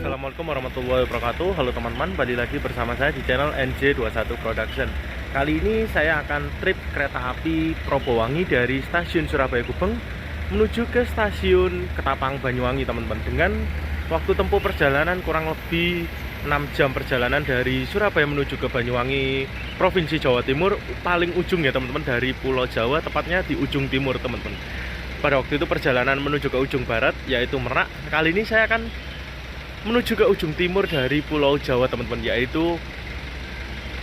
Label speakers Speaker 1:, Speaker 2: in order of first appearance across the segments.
Speaker 1: Assalamualaikum warahmatullahi wabarakatuh. Halo teman-teman, kembali lagi bersama saya di channel NJ21 Production. Kali ini saya akan trip kereta api Probowangi dari stasiun Surabaya Gubeng menuju ke stasiun Ketapang Banyuwangi teman-teman, dengan waktu tempuh perjalanan kurang lebih 6 jam perjalanan dari Surabaya menuju ke Banyuwangi, Provinsi Jawa Timur, paling ujung ya teman-teman, dari Pulau Jawa, tepatnya di ujung timur teman-teman. Pada waktu itu perjalanan menuju ke ujung barat, yaitu Merak. Kali ini saya akan menuju ke ujung timur dari Pulau Jawa teman-teman, yaitu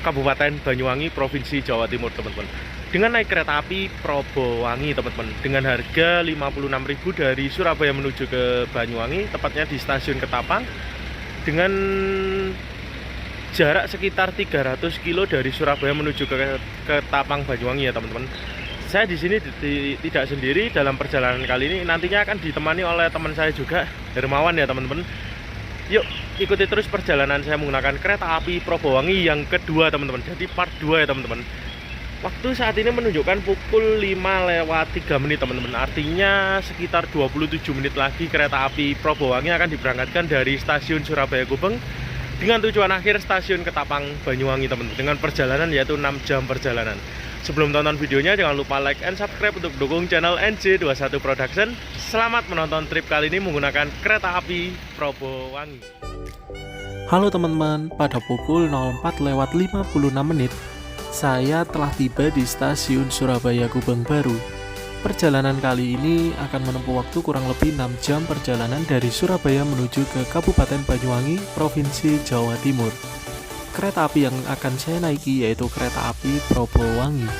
Speaker 1: Kabupaten Banyuwangi, Provinsi Jawa Timur teman-teman, dengan naik kereta api Probowangi teman-teman, dengan harga 56.000 dari Surabaya menuju ke Banyuwangi, tepatnya di stasiun Ketapang, dengan jarak sekitar 300 km dari Surabaya menuju ke Ketapang Banyuwangi ya teman-teman. Saya di sini tidak sendiri dalam perjalanan kali ini, nantinya akan ditemani oleh teman saya juga, Hermawan ya teman-teman. Yuk ikuti terus perjalanan saya menggunakan kereta api Probowangi yang kedua teman-teman. Jadi part 2 ya teman-teman. Waktu saat ini menunjukkan pukul 5:03 teman-teman. Artinya sekitar 27 menit lagi kereta api Probowangi akan diberangkatkan dari stasiun Surabaya Gubeng dengan tujuan akhir stasiun Ketapang Banyuwangi teman-teman, dengan perjalanan yaitu 6 jam perjalanan. Sebelum tonton videonya jangan lupa like and subscribe untuk dukung channel NJ21 Production. Selamat menonton trip kali ini menggunakan kereta api Probowangi.
Speaker 2: Halo teman-teman, pada pukul 04:56 saya telah tiba di stasiun Surabaya Gubeng baru. Perjalanan kali ini akan menempuh waktu kurang lebih 6 jam perjalanan dari Surabaya menuju ke Kabupaten Banyuwangi, Provinsi Jawa Timur. Kereta api yang akan saya naiki yaitu kereta api Probowangi.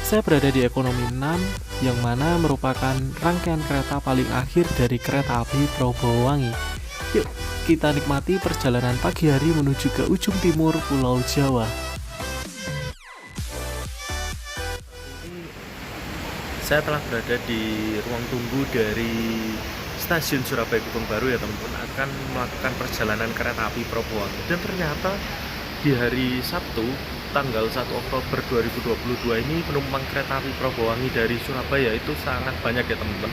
Speaker 2: Saya berada di ekonomi 6, yang mana merupakan rangkaian kereta paling akhir dari kereta api Probowangi. Yuk, kita nikmati perjalanan pagi hari menuju ke ujung timur Pulau Jawa.
Speaker 1: Saya telah berada di ruang tunggu dari stasiun Surabaya Gubeng baru ya teman-teman, akan melakukan perjalanan kereta api Probowangi. Dan ternyata di hari Sabtu tanggal 1 Oktober 2022 ini penumpang kereta api Probowangi dari Surabaya itu sangat banyak ya teman-teman.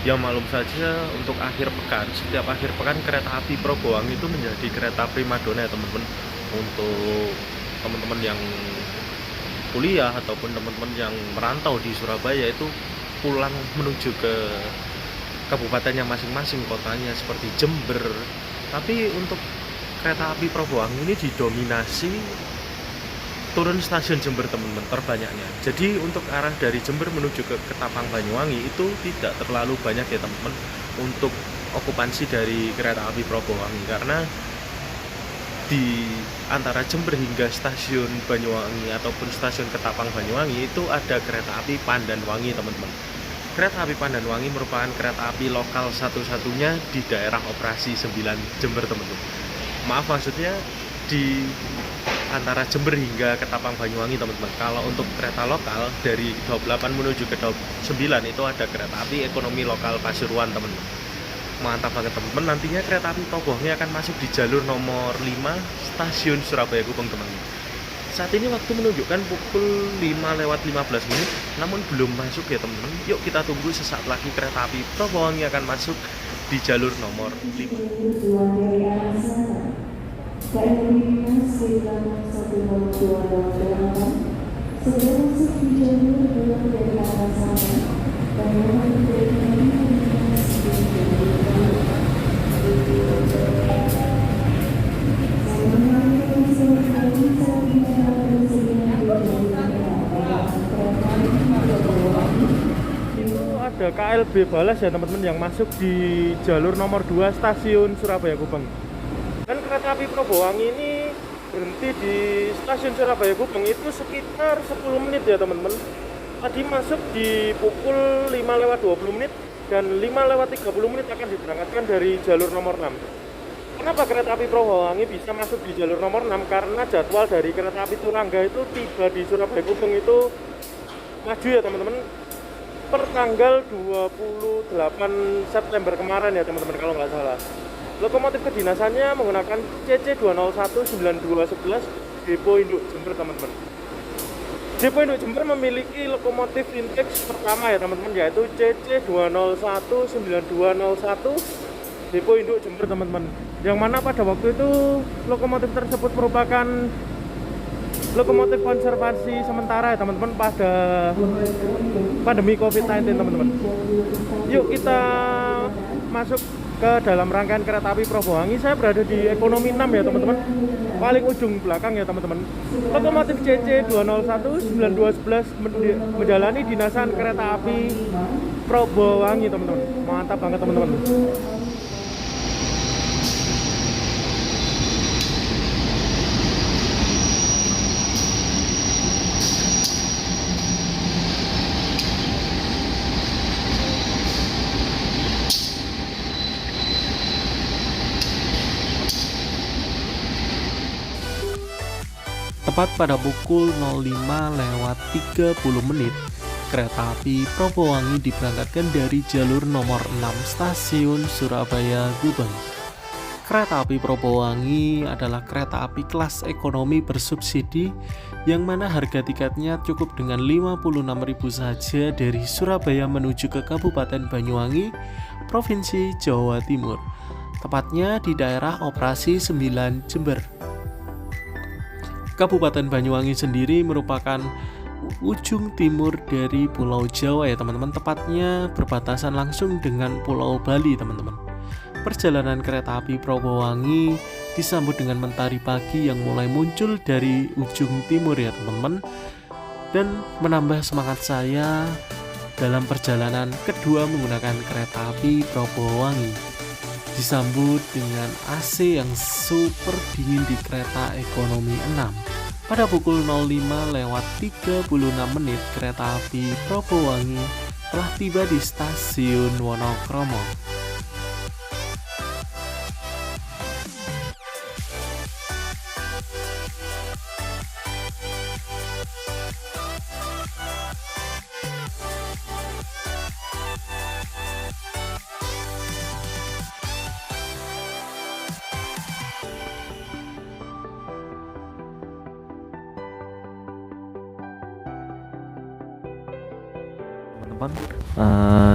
Speaker 1: Ya maklum saja, untuk akhir pekan, setiap akhir pekan kereta api Probowangi itu menjadi kereta primadona ya teman-teman, untuk teman-teman yang kuliah ataupun teman-teman yang merantau di Surabaya itu pulang menuju ke kabupatennya masing-masing, kotanya seperti Jember. Tapi untuk kereta api Probowangi ini didominasi turun stasiun Jember teman-teman, terbanyaknya. Jadi untuk arah dari Jember menuju ke Ketapang Banyuwangi itu tidak terlalu banyak ya teman-teman untuk okupansi dari kereta api Probowangi, karena di antara Jember hingga stasiun Banyuwangi ataupun stasiun Ketapang Banyuwangi itu ada kereta api Pandanwangi teman-teman. Kereta api Pandanwangi merupakan kereta api lokal satu-satunya di daerah operasi 9 Jember teman-teman. Maaf, maksudnya di antara Jember hingga Ketapang Banyuwangi teman-teman. Kalau untuk kereta lokal dari 28 menuju ke 29 itu ada kereta api ekonomi lokal Pasuruan teman-teman. Mantap banget teman-teman. Nantinya kereta api Probowangi akan masuk di jalur nomor 5 stasiun Surabaya Gubeng teman-teman. Saat ini waktu menunjukkan pukul 5:15, namun belum masuk ya teman-teman. Yuk kita tunggu, sesaat lagi kereta api Probowangi akan masuk di jalur nomor 5.
Speaker 3: KM 5 sekitar 102 segera masuk di jalur belok dari arah sana dan mohon berhenti
Speaker 1: Ada KLB Balas ya teman-teman yang masuk di jalur nomor 2 stasiun Surabaya Gubeng. Dan kereta api Probowangi ini berhenti di stasiun Surabaya Gubeng itu sekitar 10 menit ya teman-teman. Tadi masuk di pukul 5:20 dan 5:30 akan diberangkatkan dari jalur nomor 6. Kenapa kereta api Probowangi bisa masuk di jalur nomor 6? Karena jadwal dari kereta api Turangga itu tiba di Surabaya Gubeng itu maju ya teman-teman, per tanggal 28 September kemarin ya teman-teman kalau nggak salah. Lokomotif kedinasannya menggunakan CC2019211 Depo Induk Jember teman-teman. Depo Induk Jember memiliki lokomotif vintage pertama ya teman-teman, yaitu CC2019201 Depo Induk Jember teman-teman. Yang mana pada waktu itu lokomotif tersebut merupakan lokomotif konservasi sementara ya teman-teman pada pandemi COVID-19 teman-teman. Yuk kita masuk ke dalam rangkaian kereta api Probowangi. Saya berada di ekonomi 6 ya teman-teman, paling ujung belakang ya teman-teman. Lokomotif CC2019211 menjalani dinasan kereta api Probowangi teman-teman. Mantap banget teman-teman.
Speaker 2: Tepat pada pukul 05:30, kereta api Probowangi diberangkatkan dari jalur nomor 6 stasiun Surabaya Gubeng. Kereta api Probowangi adalah kereta api kelas ekonomi bersubsidi yang mana harga tiketnya cukup dengan 56.000 saja dari Surabaya menuju ke Kabupaten Banyuwangi, Provinsi Jawa Timur. Tepatnya di daerah operasi 9 Jember. Kabupaten Banyuwangi sendiri merupakan ujung timur dari Pulau Jawa ya teman-teman, tepatnya berbatasan langsung dengan Pulau Bali teman-teman. Perjalanan kereta api Probowangi disambut dengan mentari pagi yang mulai muncul dari ujung timur ya teman-teman, dan menambah semangat saya dalam perjalanan kedua menggunakan kereta api Probowangi. Disambut dengan AC yang super dingin di kereta ekonomi 6. Pada pukul 05:36, kereta api Probowangi telah tiba di stasiun Wonokromo.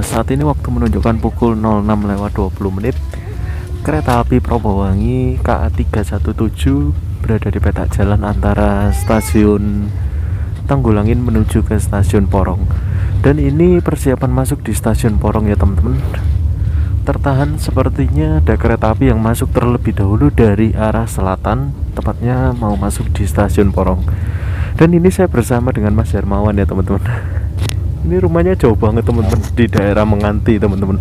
Speaker 1: Saat ini waktu menunjukkan pukul 06:20. Kereta api Probowangi KA 317 berada di petak jalan antara stasiun Tanggulangin menuju ke stasiun Porong. Dan ini persiapan masuk di stasiun Porong ya teman-teman. Tertahan sepertinya ada kereta api yang masuk terlebih dahulu dari arah selatan, tepatnya mau masuk di stasiun Porong. Dan ini saya bersama dengan Mas Hermawan ya teman-teman. Ini rumahnya jauh banget teman-teman, di daerah Menganti teman-teman.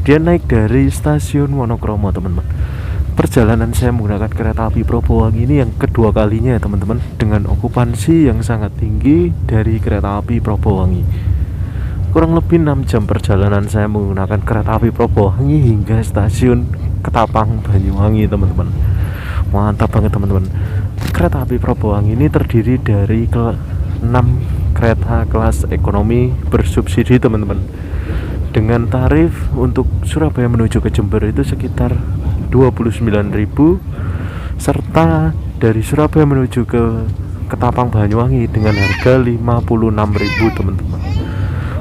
Speaker 1: Dia naik dari stasiun Wonokromo teman-teman. Perjalanan saya menggunakan kereta api Probowangi ini yang kedua kalinya ya teman-teman, dengan okupansi yang sangat tinggi dari kereta api Probowangi. Kurang lebih 6 jam perjalanan saya menggunakan kereta api Probowangi hingga stasiun Ketapang Banyuwangi teman-teman. Mantap banget teman-teman. Kereta api Probowangi ini terdiri dari 6 kereta kelas ekonomi bersubsidi teman-teman, dengan tarif untuk Surabaya menuju ke Jember itu sekitar 29.000, serta dari Surabaya menuju ke Ketapang Banyuwangi dengan harga 56.000 teman-teman.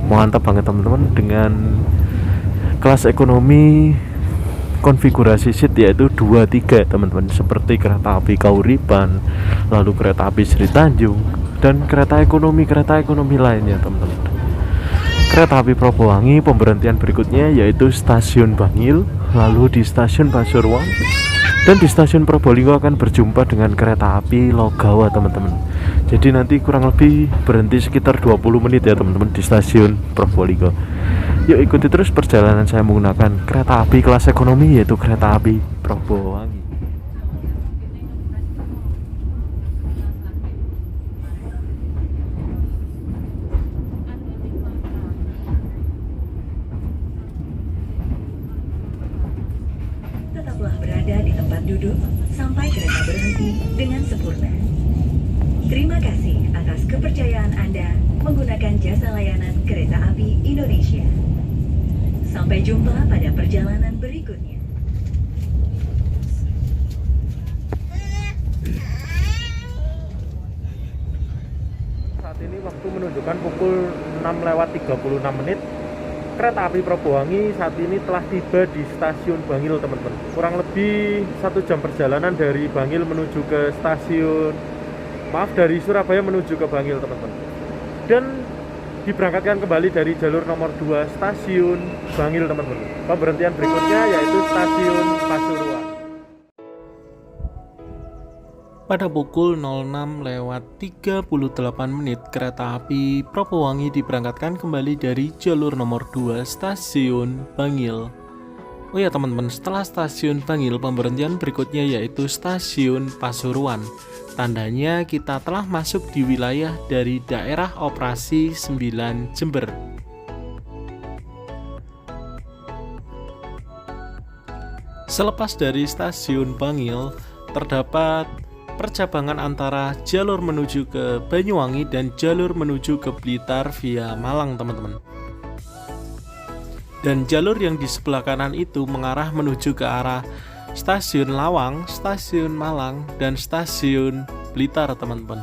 Speaker 1: Mantap banget teman-teman, dengan kelas ekonomi konfigurasi seat yaitu 2-3 teman-teman, seperti kereta api Kauripan, lalu kereta api Sri Tanjung, dan kereta ekonomi lainnya teman-teman. Kereta api Probowangi pemberhentian berikutnya yaitu stasiun Bangil, lalu di stasiun Pasuruan, dan di stasiun Probolinggo akan berjumpa dengan kereta api Logawa teman-teman. Jadi nanti kurang lebih berhenti sekitar 20 menit ya teman-teman di stasiun Probolinggo. Yuk ikuti terus perjalanan saya menggunakan kereta api kelas ekonomi, yaitu kereta api Probowangi.
Speaker 4: Sampai jumpa pada perjalanan berikutnya.
Speaker 1: Saat ini waktu menunjukkan pukul 6:36. Kereta api Probowangi saat ini telah tiba di stasiun Bangil, teman-teman. Kurang lebih 1 jam perjalanan dari Bangil menuju ke dari Surabaya menuju ke Bangil, teman-teman. Dan diberangkatkan kembali dari jalur nomor 2 stasiun Bangil, teman-teman. Pemberhentian berikutnya yaitu stasiun Pasuruan.
Speaker 2: Pada pukul 06:38 kereta api Probowangi diberangkatkan kembali dari jalur nomor 2 stasiun Bangil. Oh ya teman-teman, setelah stasiun Bangil pemberhentian berikutnya yaitu stasiun Pasuruan. Tandanya kita telah masuk di wilayah dari daerah operasi 9 Jember. Selepas dari stasiun Bangil terdapat percabangan antara jalur menuju ke Banyuwangi dan jalur menuju ke Blitar via Malang, teman-teman. Dan jalur yang di sebelah kanan itu mengarah menuju ke arah stasiun Lawang, stasiun Malang, dan stasiun Blitar, teman-teman.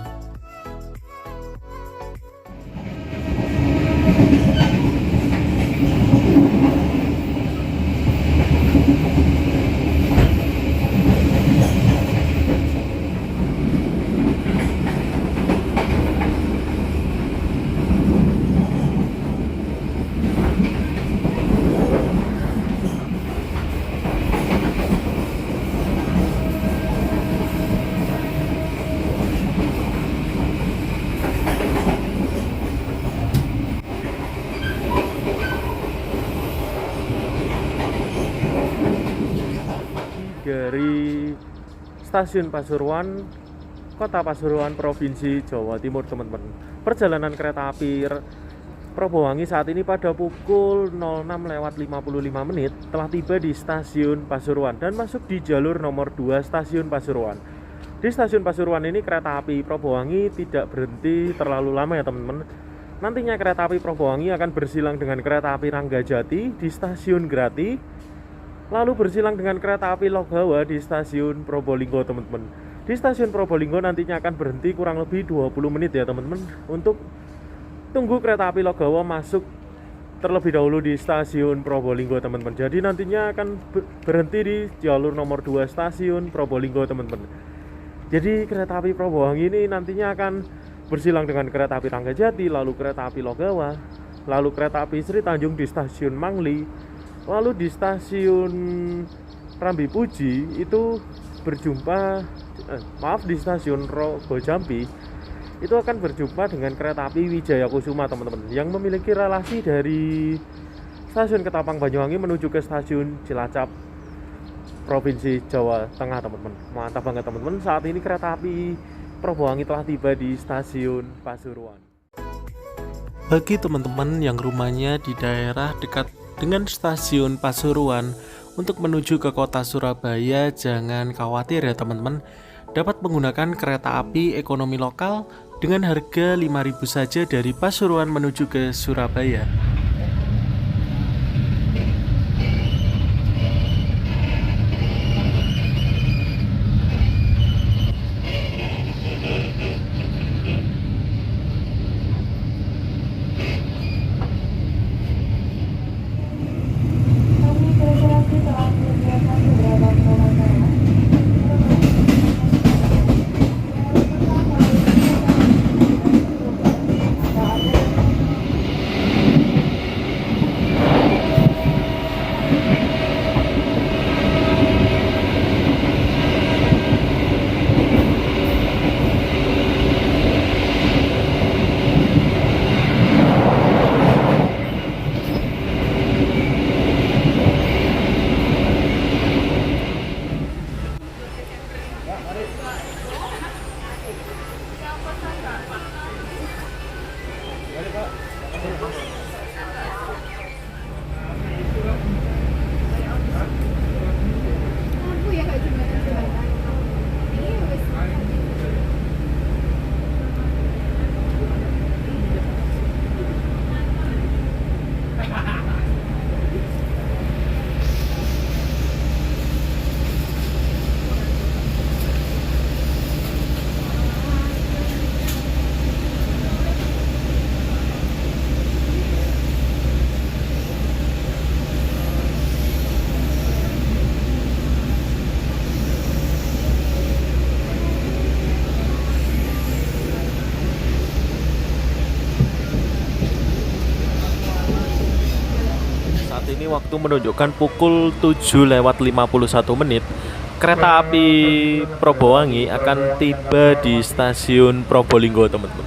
Speaker 1: Dari stasiun Pasuruan, Kota Pasuruan, Provinsi Jawa Timur, teman-teman. Perjalanan kereta api Probowangi saat ini pada pukul 06:55 telah tiba di stasiun Pasuruan dan masuk di jalur nomor 2 stasiun Pasuruan. Di stasiun Pasuruan ini kereta api Probowangi tidak berhenti terlalu lama ya teman-teman. Nantinya kereta api Probowangi akan bersilang dengan kereta api Ranggajati di stasiun Grati, lalu bersilang dengan kereta api Logawa di stasiun Probolinggo, teman-teman. Di stasiun Probolinggo nantinya akan berhenti kurang lebih 20 menit ya teman-teman, untuk tunggu kereta api Logawa masuk terlebih dahulu di stasiun Probolinggo, teman-teman. Jadi nantinya akan berhenti di jalur nomor 2 stasiun Probolinggo, teman-teman. Jadi kereta api Probowangi ini nantinya akan bersilang dengan kereta api Ranggajati, lalu kereta api Logawa, lalu kereta api Sri Tanjung di stasiun Mangli, lalu di stasiun Rambi Puji itu di stasiun Rogo Jambi itu akan berjumpa dengan kereta api Wijaya Kusuma, teman-teman, yang memiliki relasi dari stasiun Ketapang Banyuwangi menuju ke stasiun Cilacap, Provinsi Jawa Tengah, teman-teman. Mantap banget, teman-teman. Saat ini kereta api Probowangi telah tiba di stasiun Pasuruan.
Speaker 2: Bagi teman-teman yang rumahnya di daerah dekat dengan stasiun Pasuruan, untuk menuju ke kota Surabaya jangan khawatir ya teman-teman, dapat menggunakan kereta api ekonomi lokal dengan harga 5.000 saja dari Pasuruan menuju ke Surabaya.
Speaker 1: ini waktu menunjukkan pukul 7:51. Kereta api Probowangi akan tiba di stasiun Probolinggo, teman-teman.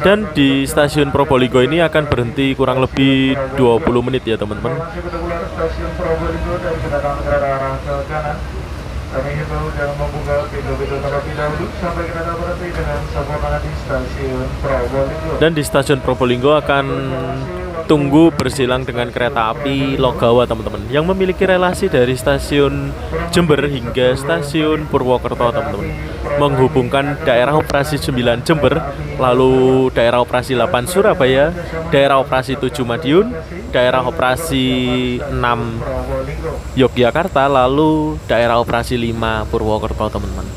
Speaker 1: Dan di stasiun Probolinggo ini akan berhenti kurang lebih 20 menit ya, teman-teman.
Speaker 5: Stasiun Probolinggo dan kedatangan kereta arah ke kanan. Kami himbau jangan membuka pintu-pintu terlebih dahulu sampai kereta berhenti dengan sempurna di stasiun Probolinggo.
Speaker 1: Dan di stasiun Probolinggo akan tunggu bersilang dengan kereta api Logawa, teman-teman, yang memiliki relasi dari stasiun Jember hingga stasiun Purwokerto, teman-teman, menghubungkan daerah operasi 9 Jember, lalu daerah operasi 8 Surabaya, daerah operasi 7 Madiun, daerah operasi 6 Yogyakarta, lalu daerah operasi 5 Purwokerto, teman-teman.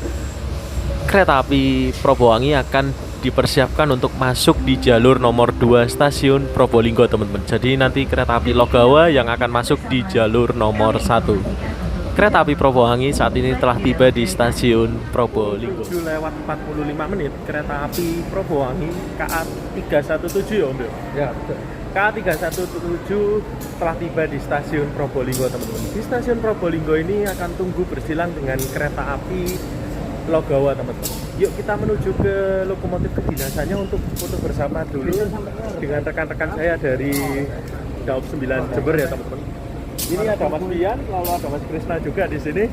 Speaker 1: Kereta api Probowangi akan dipersiapkan untuk masuk di jalur nomor 2 stasiun Probolinggo, teman-teman. Jadi nanti kereta api Logawa yang akan masuk di jalur nomor 1. Kereta api Probowangi saat ini telah tiba di stasiun Probolinggo. 7:45 kereta api Probowangi KA 317 ya, Om.
Speaker 5: Ya, betul.
Speaker 1: KA 317 telah tiba di stasiun Probolinggo, teman-teman. Di stasiun Probolinggo ini akan tunggu bersilang dengan kereta api Logawa, teman-teman. Yuk kita menuju ke lokomotif kedinasannya untuk foto bersama dulu dengan rekan-rekan saya dari Daob 9 Jember ya, teman-teman. Ini ada Mas Pian, lalu ada Mas Krisna juga di sini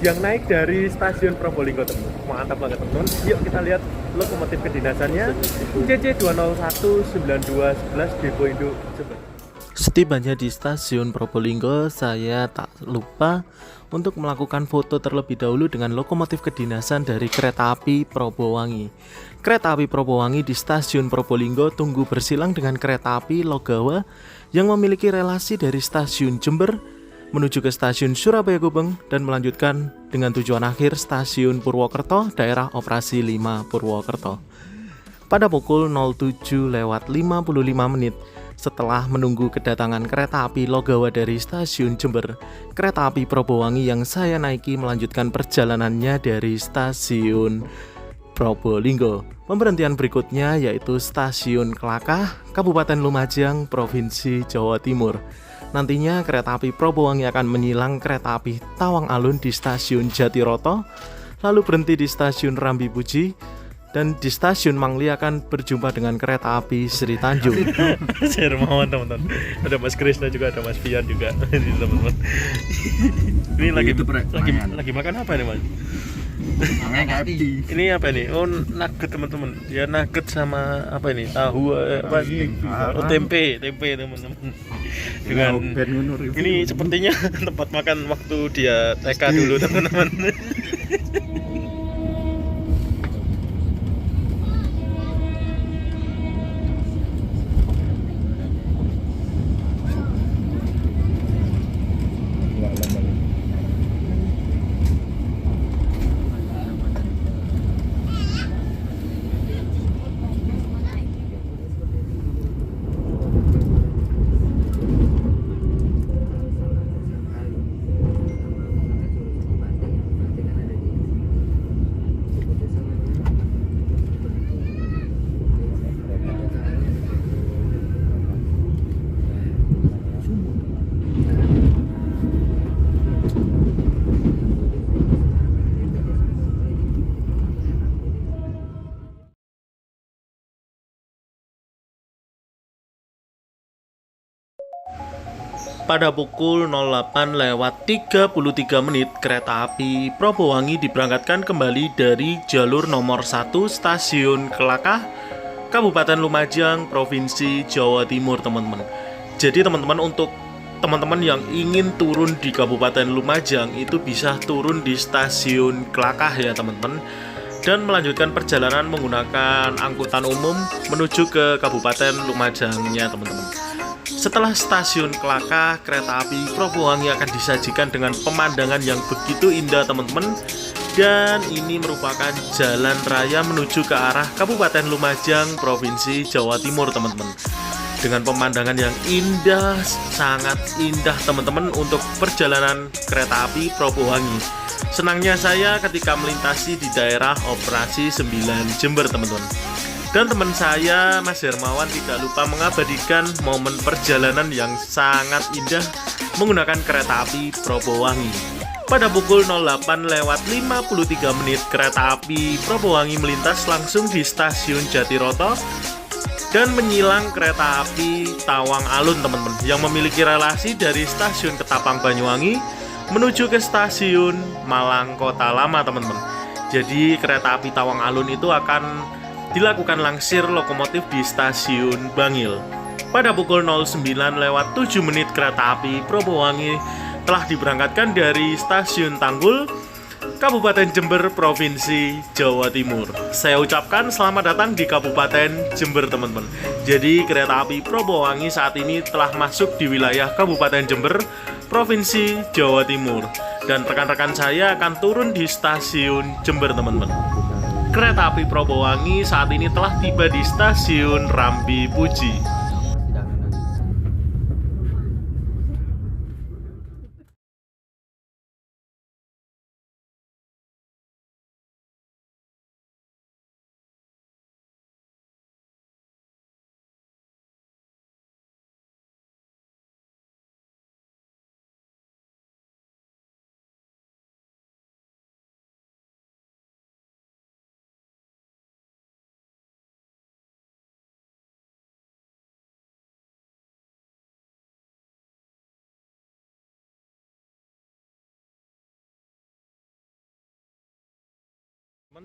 Speaker 1: yang naik dari stasiun Probolinggo, teman-teman. Mantap banget, teman-teman. Yuk kita lihat lokomotif kedinasannya CC 2019211 Depo Induk Jember.
Speaker 2: Setibanya di stasiun Probolinggo, saya tak lupa untuk melakukan foto terlebih dahulu dengan lokomotif kedinasan dari kereta api Probowangi. Kereta api Probowangi di stasiun Probolinggo tunggu bersilang dengan kereta api Logawa yang memiliki relasi dari stasiun Jember menuju ke stasiun Surabaya Gubeng dan melanjutkan dengan tujuan akhir stasiun Purwokerto, daerah operasi 5 Purwokerto. Pada pukul 07:55 setelah menunggu kedatangan kereta api Logawa dari stasiun Jember, kereta api Probowangi yang saya naiki melanjutkan perjalanannya dari stasiun Probolinggo. Pemberhentian berikutnya yaitu stasiun Kelakah, Kabupaten Lumajang, Provinsi Jawa Timur. Nantinya kereta api Probowangi akan menyilang kereta api Tawang Alun di stasiun Jatiroto, lalu berhenti di stasiun Rambi Puji, dan di stasiun Mangli akan berjumpa dengan kereta api Sri Tanjung.
Speaker 1: Saya Hermawan, teman-teman. Ada Mas Krisna juga, ada Mas Pian juga, teman-teman. Ini lagi makan apa nih, Mas? Ini apa nih? Oh, nugget, teman-teman. Ya nugget sama apa ini? Tahu apa? Oh, tempe, teman-teman. Dengan ini sepertinya tempat makan waktu dia TK dulu, teman-teman. Pada pukul 08:33 kereta api Probowangi diberangkatkan kembali dari jalur nomor 1 stasiun Kelakah, Kabupaten Lumajang, Provinsi Jawa Timur, teman-teman. Jadi teman-teman, untuk teman-teman yang ingin turun di Kabupaten Lumajang itu bisa turun di stasiun Kelakah ya, teman-teman, dan melanjutkan perjalanan menggunakan angkutan umum menuju ke Kabupaten Lumajangnya, teman-teman. Setelah stasiun Kelakah, kereta api Probowangi akan disajikan dengan pemandangan yang begitu indah, teman-teman. Dan ini merupakan jalan raya menuju ke arah Kabupaten Lumajang, Provinsi Jawa Timur, teman-teman. Dengan pemandangan yang indah, sangat indah, teman-teman, untuk perjalanan kereta api Probowangi. Senangnya saya ketika melintasi di daerah operasi 9 Jember, teman-teman. Dan teman saya Mas Hermawan tidak lupa mengabadikan momen perjalanan yang sangat indah menggunakan kereta api Probowangi. Pada pukul 08.53 menit, kereta api Probowangi melintas langsung di stasiun Jatiroto dan menyilang kereta api Tawang Alun, teman-teman, yang memiliki relasi dari stasiun Ketapang Banyuwangi menuju ke stasiun Malang Kota Lama, teman-teman. Jadi kereta api Tawang Alun itu akan dilakukan langsir lokomotif di stasiun Bangil. Pada pukul 09.07 menit, kereta api Probowangi telah diberangkatkan dari stasiun Tanggul, Kabupaten Jember, Provinsi Jawa Timur. Saya ucapkan selamat datang di Kabupaten Jember, teman-teman. Jadi kereta api Probowangi saat ini telah masuk di wilayah Kabupaten Jember, Provinsi Jawa Timur. Dan rekan-rekan saya akan turun di stasiun Jember, teman-teman. Kereta api Probowangi saat ini telah tiba di stasiun Rambi Puji.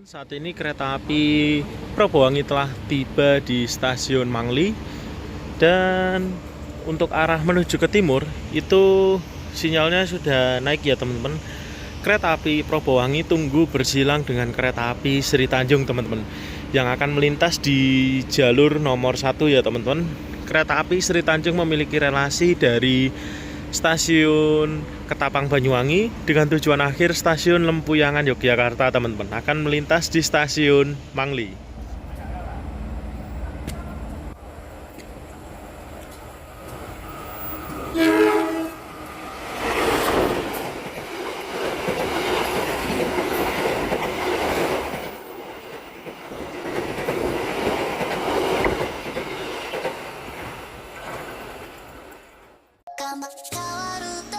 Speaker 1: Saat ini kereta api Probowangi telah tiba di stasiun Mangli, dan untuk arah menuju ke timur itu sinyalnya sudah naik ya, teman-teman. Kereta api Probowangi tunggu bersilang dengan kereta api Sri Tanjung, teman-teman, yang akan melintas di jalur nomor 1 ya, teman-teman. Kereta api Sri Tanjung memiliki relasi dari stasiun Ketapang Banyuwangi dengan tujuan akhir stasiun Lempuyangan Yogyakarta, teman-teman, akan melintas di stasiun Mangli.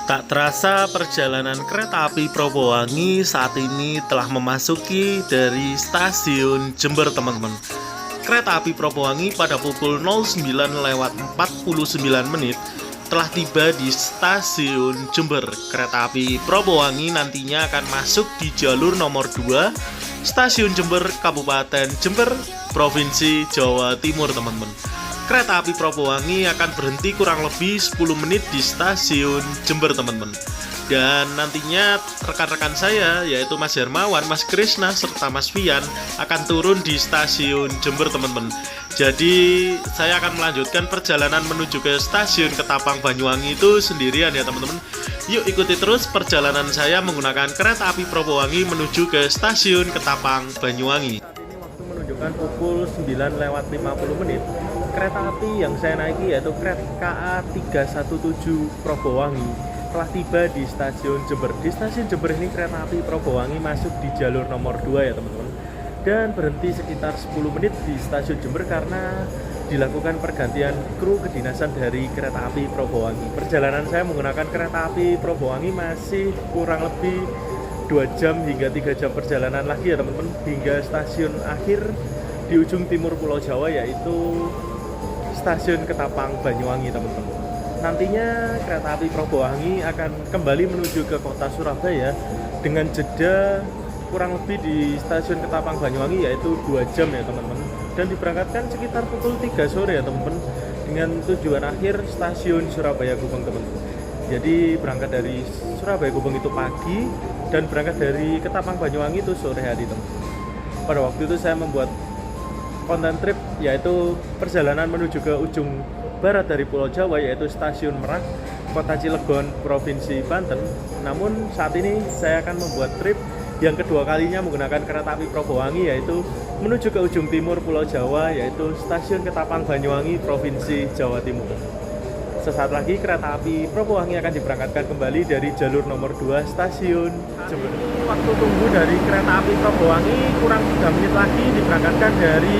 Speaker 1: Tak terasa perjalanan kereta api Probowangi saat ini telah memasuki dari stasiun Jember, teman-teman. Kereta api Probowangi pada pukul 09.49 menit telah tiba di stasiun Jember. Kereta api Probowangi nantinya akan masuk di jalur nomor 2 stasiun Jember, Kabupaten Jember, Provinsi Jawa Timur, teman-teman. Kereta api Probowangi akan berhenti kurang lebih 10 menit di stasiun Jember, teman-teman. Dan nantinya rekan-rekan saya, yaitu Mas Hermawan, Mas Krisna, serta Mas Fian akan turun di stasiun Jember, teman-teman. Jadi saya akan melanjutkan perjalanan menuju ke stasiun Ketapang Banyuwangi itu sendirian ya, teman-teman. Yuk ikuti terus perjalanan saya menggunakan kereta api Probowangi menuju ke stasiun Ketapang Banyuwangi. Saat ini waktu menunjukkan pukul 9.50 menit. Kereta api yang saya naiki yaitu kereta KA 317 Probowangi telah tiba di stasiun Jember. Di stasiun Jember ini kereta api Probowangi masuk di jalur nomor 2 ya, teman-teman, dan berhenti sekitar 10 menit di stasiun Jember karena dilakukan pergantian kru kedinasan dari kereta api Probowangi. Perjalanan saya menggunakan kereta api Probowangi masih kurang lebih 2 jam hingga 3 jam perjalanan lagi ya, teman-teman, hingga stasiun akhir di ujung timur Pulau Jawa, yaitu stasiun Ketapang Banyuwangi, teman-teman. Nantinya kereta api Probowangi akan kembali menuju ke kota Surabaya dengan jeda kurang lebih di stasiun Ketapang Banyuwangi yaitu 2 jam ya, teman-teman, dan diberangkatkan sekitar pukul 3 sore ya, teman-teman, dengan tujuan akhir stasiun Surabaya Gubeng, teman-teman. Jadi berangkat dari Surabaya Gubeng itu pagi dan berangkat dari Ketapang Banyuwangi itu sore hari, teman-teman. Pada waktu itu saya membuat konten trip yaitu perjalanan menuju ke ujung barat dari Pulau Jawa yaitu stasiun Merak, Kota Cilegon, Provinsi Banten. Namun saat ini saya akan membuat trip yang kedua kalinya menggunakan kereta api Probowangi yaitu menuju ke ujung timur Pulau Jawa yaitu stasiun Ketapang Banyuwangi, Provinsi Jawa Timur. Sesaat lagi kereta api Probowangi akan diberangkatkan kembali dari jalur nomor 2 stasiun Jember. Waktu tunggu dari kereta api Probowangi kurang 3 menit lagi diberangkatkan dari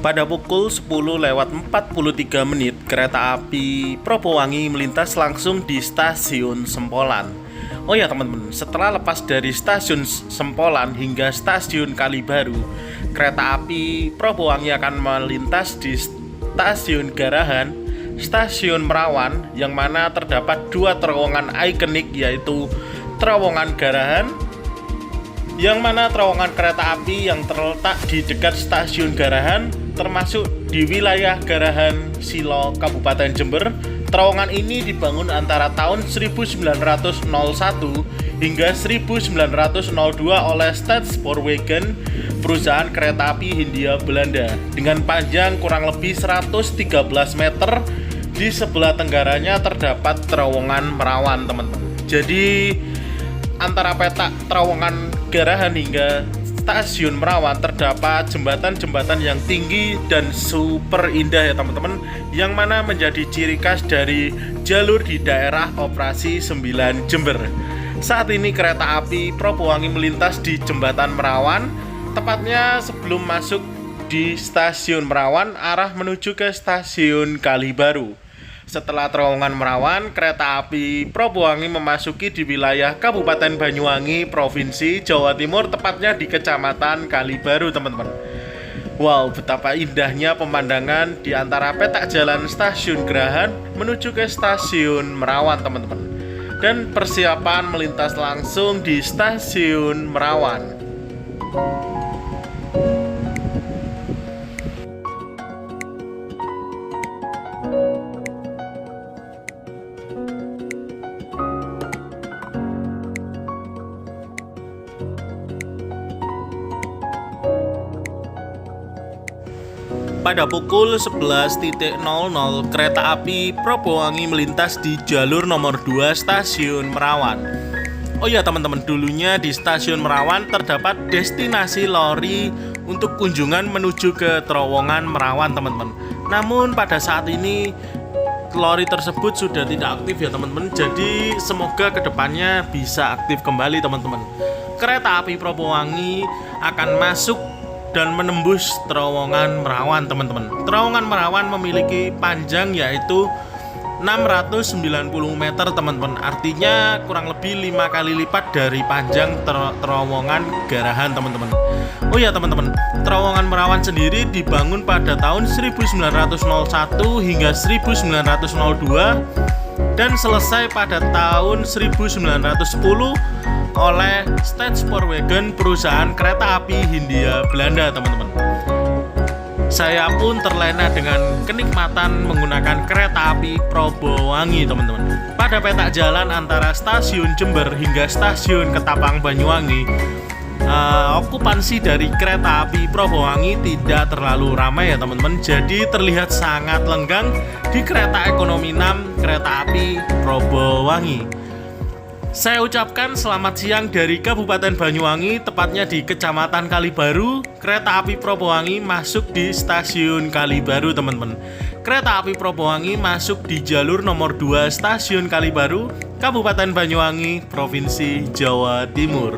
Speaker 2: Pada pukul 10:43 menit, kereta api Propowangi melintas langsung di stasiun Sempolan. Oh ya teman-teman, setelah lepas dari stasiun Sempolan hingga stasiun Kalibaru, kereta api Propowangi akan melintas di stasiun Garahan, stasiun Merawan, yang mana terdapat dua terowongan ikonik, yaitu terowongan Garahan, yang mana terowongan kereta api yang terletak di dekat stasiun Garahan termasuk di wilayah Garahan Silo, Kabupaten Jember. Terowongan ini dibangun antara tahun 1901 hingga 1902 oleh Staatspoorwegen, perusahaan kereta api Hindia Belanda, dengan panjang kurang lebih 113 meter. Di sebelah tenggaranya terdapat terowongan Merawan, teman-teman. Jadi antara petak terowongan Garahan hingga stasiun Merawan terdapat jembatan-jembatan yang tinggi dan super indah ya teman-teman, yang mana menjadi ciri khas dari jalur di daerah operasi 9 Jember. Saat ini kereta api Propowangi melintas di jembatan Merawan, tepatnya sebelum masuk di stasiun Merawan arah menuju ke stasiun Kalibaru. Setelah terowongan Merawan, kereta api Propowangi memasuki di wilayah Kabupaten Banyuwangi, Provinsi Jawa Timur, tepatnya di Kecamatan Kalibaru, teman-teman. Wow, betapa indahnya pemandangan di antara petak jalan stasiun Garahan menuju ke stasiun Merawan, teman-teman. Dan persiapan melintas langsung di stasiun Merawan. Pada pukul 11.00, kereta api Propowangi melintas di jalur nomor 2 stasiun Merawan. Oh ya teman-teman, dulunya di stasiun Merawan terdapat destinasi lori untuk kunjungan menuju ke terowongan Merawan, teman-teman. Namun pada saat ini lori tersebut sudah tidak aktif ya teman-teman. Jadi semoga kedepannya bisa aktif kembali, teman-teman. Kereta api Propowangi akan masuk dan menembus terowongan Merawan, teman-teman. Terowongan Merawan memiliki panjang yaitu 690 meter, teman-teman. Artinya kurang lebih 5 kali lipat dari panjang terowongan Garahan, teman-teman. Oh ya teman-teman, terowongan Merawan sendiri dibangun pada tahun 1901 hingga 1902 dan selesai pada tahun 1910 oleh Staatspoorwegen, perusahaan kereta api Hindia Belanda, teman-teman. Saya pun terlena dengan kenikmatan menggunakan kereta api Propowangi, teman-teman. Pada petak jalan antara stasiun Jember hingga stasiun Ketapang Banyuwangi, okupansi dari kereta api Propowangi tidak terlalu ramai ya teman-teman. Jadi terlihat sangat lenggang di kereta ekonomi 6 kereta api Propowangi. Saya ucapkan selamat siang dari Kabupaten Banyuwangi, tepatnya di Kecamatan Kalibaru. Kereta api Propowangi masuk di stasiun Kalibaru, teman-teman. Kereta api Propowangi masuk di jalur nomor 2 stasiun Kalibaru, Kabupaten Banyuwangi, Provinsi Jawa Timur.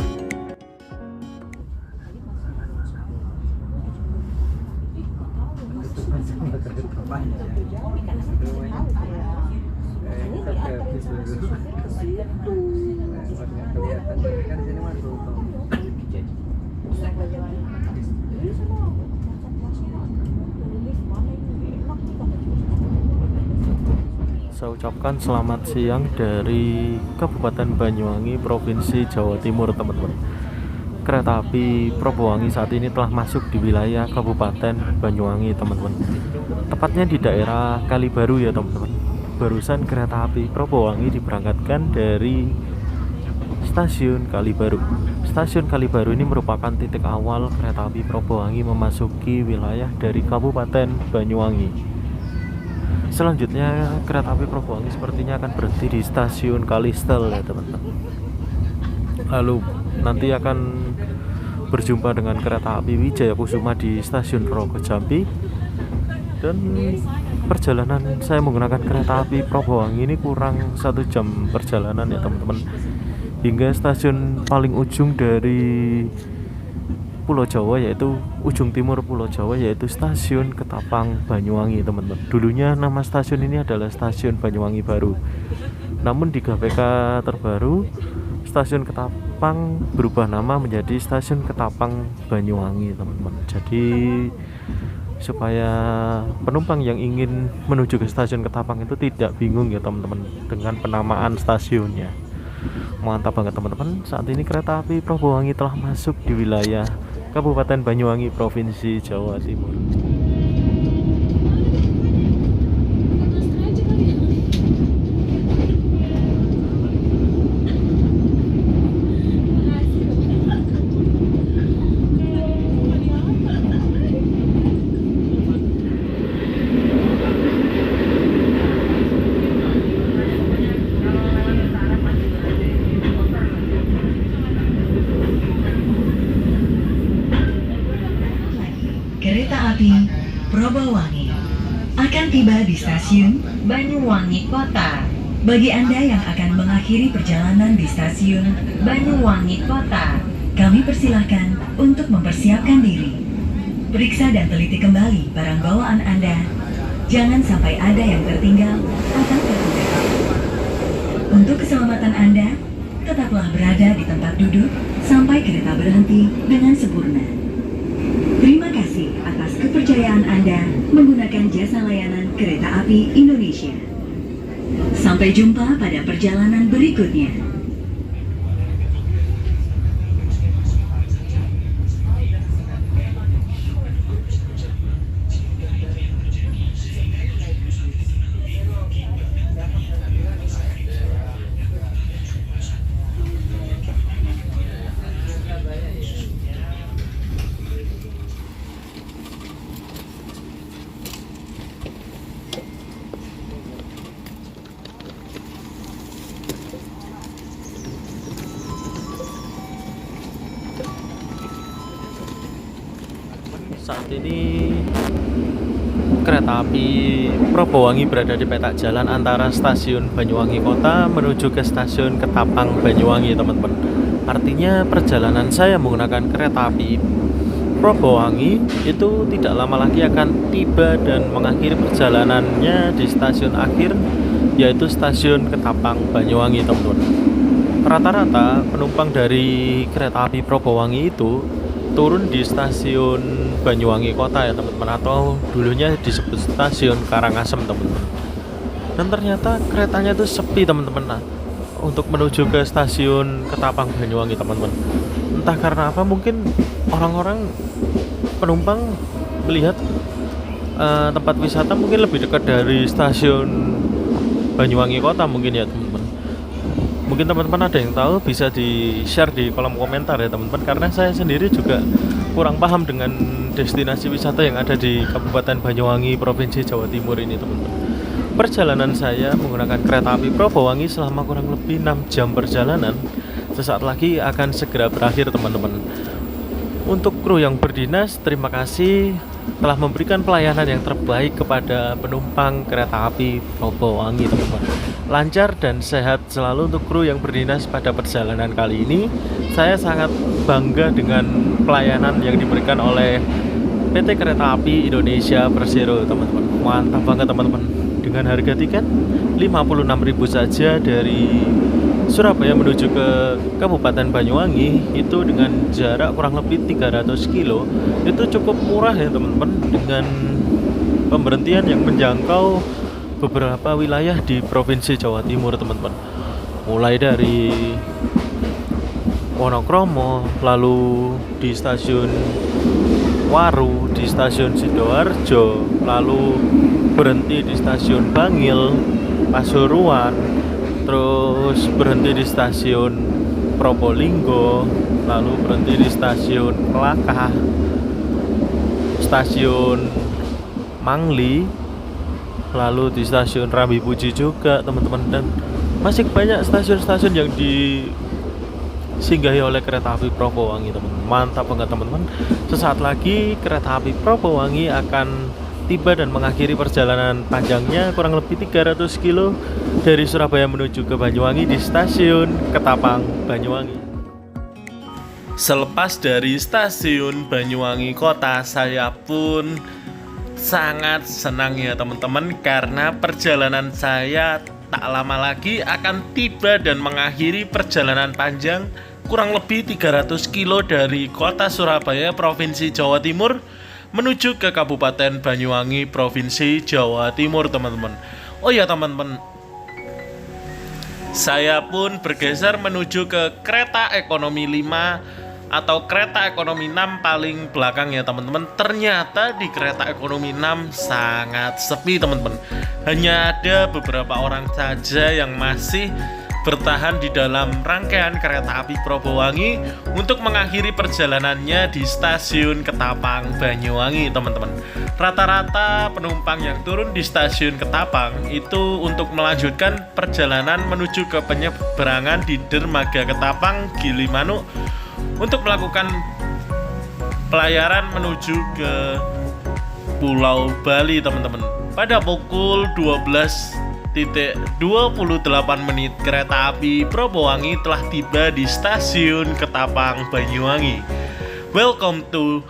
Speaker 1: Saya ucapkan selamat siang dari Kabupaten Banyuwangi, Provinsi Jawa Timur, teman-teman. Kereta api Propowangi saat ini telah masuk di wilayah Kabupaten Banyuwangi, teman-teman. Tepatnya di daerah Kalibaru ya, teman-teman. Barusan kereta api Propowangi diberangkatkan dari stasiun Kalibaru. Stasiun Kalibaru ini merupakan titik awal kereta api Propowangi memasuki wilayah dari Kabupaten Banyuwangi. Selanjutnya kereta api Propowangi sepertinya akan berhenti di stasiun Kalistel ya teman-teman. Lalu nanti akan berjumpa dengan kereta api Wijaya Kusuma di stasiun Rogo Jambi. Dan perjalanan saya menggunakan kereta api Propowangi ini kurang 1 jam perjalanan ya teman-teman, hingga stasiun paling ujung dari Pulau Jawa, yaitu ujung timur Pulau Jawa, yaitu stasiun Ketapang Banyuwangi teman-teman. Dulunya nama stasiun ini adalah stasiun Banyuwangi Baru, namun di GPK terbaru stasiun Ketapang berubah nama menjadi stasiun Ketapang Banyuwangi teman-teman. Jadi supaya penumpang yang ingin menuju ke stasiun Ketapang itu tidak bingung ya teman-teman dengan penamaan stasiunnya. Mantap banget teman-teman. Saat ini kereta api Probowangi telah masuk di wilayah Kabupaten Banyuwangi, Provinsi Jawa Timur.
Speaker 4: Kereta api Probowangi akan tiba di stasiun Banyuwangi Kota. Bagi Anda yang akan mengakhiri perjalanan di stasiun Banyuwangi Kota, kami persilahkan untuk mempersiapkan diri. Periksa dan teliti kembali barang bawaan Anda. Jangan sampai ada yang tertinggal atau terluka. Untuk keselamatan Anda, tetaplah berada di tempat duduk sampai kereta berhenti dengan sempurna. Terima kasih atas kepercayaan Anda menggunakan jasa layanan Kereta Api Indonesia. Sampai jumpa pada perjalanan berikutnya.
Speaker 1: Saat ini kereta api Probowangi berada di petak jalan antara stasiun Banyuwangi Kota menuju ke stasiun Ketapang Banyuwangi teman-teman. Artinya perjalanan saya menggunakan kereta api Probowangi itu tidak lama lagi akan tiba dan mengakhiri perjalanannya di stasiun akhir, yaitu stasiun Ketapang Banyuwangi teman-teman. Rata-rata penumpang dari kereta api Probowangi itu turun di stasiun Banyuwangi Kota ya teman-teman, atau dulunya disebut stasiun Karangasem teman-teman. Dan ternyata keretanya itu sepi teman-teman. Nah, untuk menuju ke stasiun Ketapang Banyuwangi teman-teman, entah karena apa, mungkin orang-orang penumpang melihat tempat wisata mungkin lebih dekat dari stasiun Banyuwangi Kota mungkin ya teman-teman. Mungkin teman-teman ada yang tahu, bisa di-share di kolom komentar ya teman-teman, karena saya sendiri juga kurang paham dengan destinasi wisata yang ada di Kabupaten Banyuwangi, Provinsi Jawa Timur ini teman-teman. Perjalanan saya menggunakan kereta api Probowangi selama kurang lebih 6 jam perjalanan sesaat lagi akan segera berakhir teman-teman. Untuk kru yang berdinas, terima kasih telah memberikan pelayanan yang terbaik kepada penumpang kereta api Probowangi teman-teman. Lancar dan sehat selalu untuk kru yang berdinas pada perjalanan kali ini. Saya sangat bangga dengan pelayanan yang diberikan oleh PT Kereta Api Indonesia Persero teman-teman. Mantap banget teman-teman. Dengan harga tiket 56.000 saja dari Surabaya menuju ke Kabupaten Banyuwangi, itu dengan jarak kurang lebih 300 kilo, itu cukup murah ya teman-teman, dengan pemberhentian yang menjangkau beberapa wilayah di Provinsi Jawa Timur teman-teman. Mulai dari Wonokromo, lalu di stasiun Waru, di stasiun Sidoarjo, lalu berhenti di stasiun Bangil, Pasuruan, terus berhenti di stasiun Probolinggo, lalu berhenti di stasiun Kelakah, stasiun Mangli, lalu di stasiun Rambipuji juga teman-teman, dan masih banyak stasiun-stasiun yang disinggahi oleh kereta api Probowangi teman-teman. Mantap banget teman-teman. Sesaat lagi kereta api Probowangi akan tiba dan mengakhiri perjalanan panjangnya kurang lebih 300 kilo dari Surabaya menuju ke Banyuwangi di stasiun Ketapang Banyuwangi. Selepas dari stasiun Banyuwangi Kota, saya pun sangat senang ya teman-teman, karena perjalanan saya tak lama lagi akan tiba dan mengakhiri perjalanan panjang kurang lebih 300 kilo dari kota Surabaya, Provinsi Jawa Timur menuju ke Kabupaten Banyuwangi, Provinsi Jawa Timur teman-teman. Oh ya teman-teman, saya pun bergeser menuju ke kereta ekonomi 5 atau kereta ekonomi 6 paling belakang ya teman-teman. Ternyata di kereta ekonomi 6 sangat sepi teman-teman. Hanya ada beberapa orang saja yang masih bertahan di dalam rangkaian kereta api Probowangi untuk mengakhiri perjalanannya di stasiun Ketapang Banyuwangi teman-teman. Rata-rata penumpang yang turun di stasiun Ketapang itu untuk melanjutkan perjalanan menuju ke penyeberangan di Dermaga Ketapang Gilimanuk untuk melakukan pelayaran menuju ke Pulau Bali teman-teman. Pada pukul 12.28 kereta api Probowangi telah tiba di stasiun Ketapang Banyuwangi. Welcome to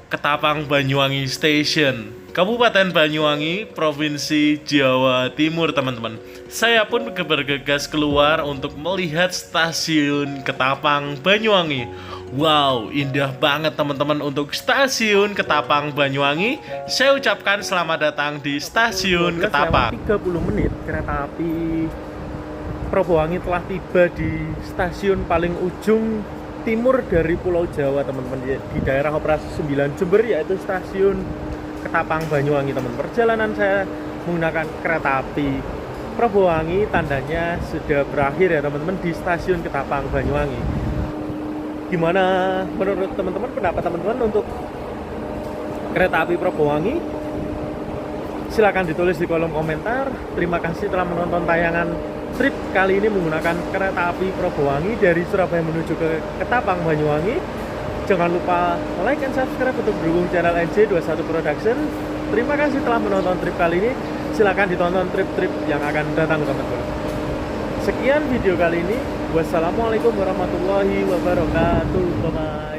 Speaker 1: Ketapang Banyuwangi Station, Kabupaten Banyuwangi, Provinsi Jawa Timur teman-teman. Saya pun bergegas keluar untuk melihat stasiun Ketapang Banyuwangi. Wow, indah banget teman-teman untuk stasiun Ketapang Banyuwangi. Saya ucapkan selamat datang di stasiun Ketapang. 30 menit kereta api Probowangi telah tiba di stasiun paling ujung timur dari Pulau Jawa teman-teman, di daerah operasi 9 Jember, yaitu stasiun Ketapang Banyuwangi teman. Perjalanan saya menggunakan kereta api Probowangi tandanya sudah berakhir ya teman-teman di stasiun Ketapang Banyuwangi. Gimana menurut teman-teman, pendapat teman-teman untuk kereta api Probowangi? Silahkan ditulis di kolom komentar. Terima kasih telah menonton tayangan trip kali ini menggunakan kereta api Probowangi dari Surabaya menuju ke Ketapang Banyuwangi. Jangan lupa like and subscribe untuk mendukung channel NJ21 Production. Terima kasih telah menonton trip kali ini. Silahkan ditonton trip-trip yang akan datang teman-teman. Sekian video kali ini. Wassalamualaikum warahmatullahi wabarakatuh. Bye.